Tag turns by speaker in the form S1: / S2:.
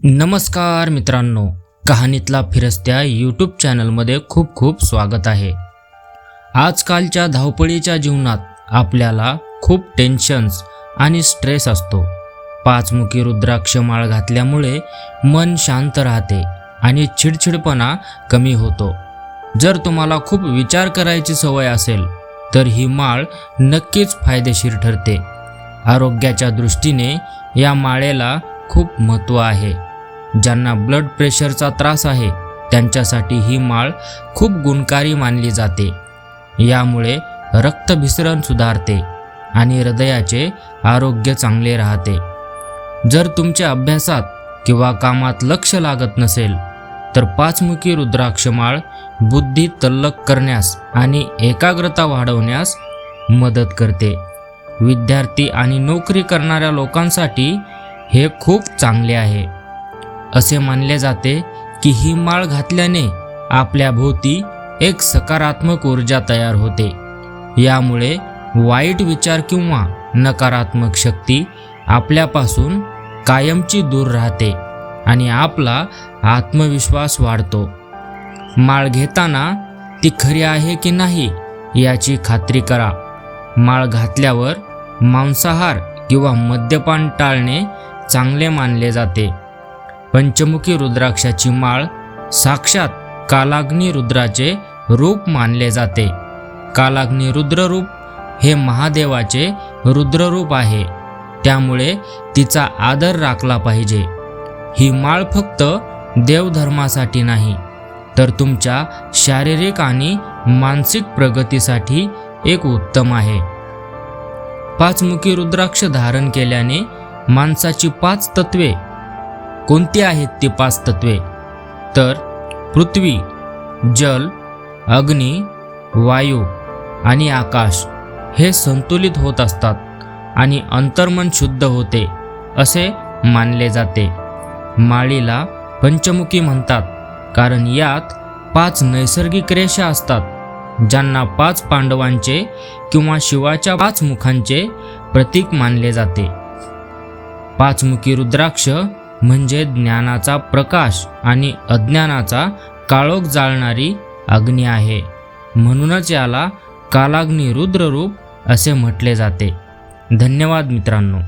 S1: नमस्कार मित्रांनो, कहाणीतला फिरस्त्या यूट्यूब चॅनलमध्ये खूप खूप स्वागत आहे। आजकालच्या धावपळीच्या जीवनात आपल्याला खूप टेन्शन्स आणि स्ट्रेस असतो। पाचमुखी रुद्राक्ष माळ घातल्यामुळे मन शांत राहते आणि चिडचिडपणा कमी होतो। जर तुम्हाला खूप विचार करायची सवय असेल तर ही माळ नक्कीच फायदेशीर ठरते। आरोग्याच्या दृष्टीने या माळेला खूप महत्त्व आहे। ज्यांना ब्लड प्रेशरचा त्रास आहे त्यांच्यासाठी ही माळ खूप गुणकारी मानली जाते। यामुळे रक्तभिसरण सुधारते आणि हृदयाचे आरोग्य चांगले राहते। जर तुमच्या अभ्यासात किंवा कामात लक्ष लागत नसेल तर पाचमुखी रुद्राक्ष माळ बुद्धी तल्लख करण्यास आणि एकाग्रता वाढवण्यास मदत करते। विद्यार्थी आणि नोकरी करणाऱ्या लोकांसाठी हे खूप चांगले आहे। असे मानले जाते की ही माळ घातल्याने आपल्या भोवती एक सकारात्मक ऊर्जा तयार होते। यामुळे वाईट विचार किंवा नकारात्मक शक्ती आपल्यापासून कायमची दूर राहते आणि आपला आत्मविश्वास वाढतो। माळ घेताना ती खरी आहे की नाही याची खात्री करा। माळ घातल्यावर मांसाहार किंवा मद्यपान टाळणे चांगले मानले जाते। पंचमुखी रुद्राक्षाची माळ साक्षात कालाग्नी रुद्राचे रूप मानले जाते। कालाग्नी रुद्ररूप हे महादेवाचे रुद्ररूप आहे, त्यामुळे तिचा आदर राखला पाहिजे। ही माळ फक्त देवधर्मासाठी नाही तर तुमच्या शारीरिक आणि मानसिक प्रगतीसाठी एक उत्तम आहे। पाचमुखी रुद्राक्ष धारण केल्याने माणसाची 5 तत्वे कोणती आहेत? ती 5 तत्वे तर पृथ्वी, जल, अग्नी, वायू आणि आकाश हे संतुलित होत असतात आणि अंतर्मन शुद्ध होते असे मानले जाते। माळीला पंचमुखी म्हणतात कारण यात 5 नैसर्गिक रेषा असतात, ज्यांना 5 पांडवांचे किंवा शिवाच्या 5 मुखांचे प्रतीक मानले जाते। पाचमुखी रुद्राक्ष म्हणजे ज्ञानाचा प्रकाश आणि अज्ञानाचा काळोख जाळणारी अग्नी आहे, म्हणूनच याला कालाग्नी रुद्ररूप असे म्हटले जाते। धन्यवाद मित्रांनो।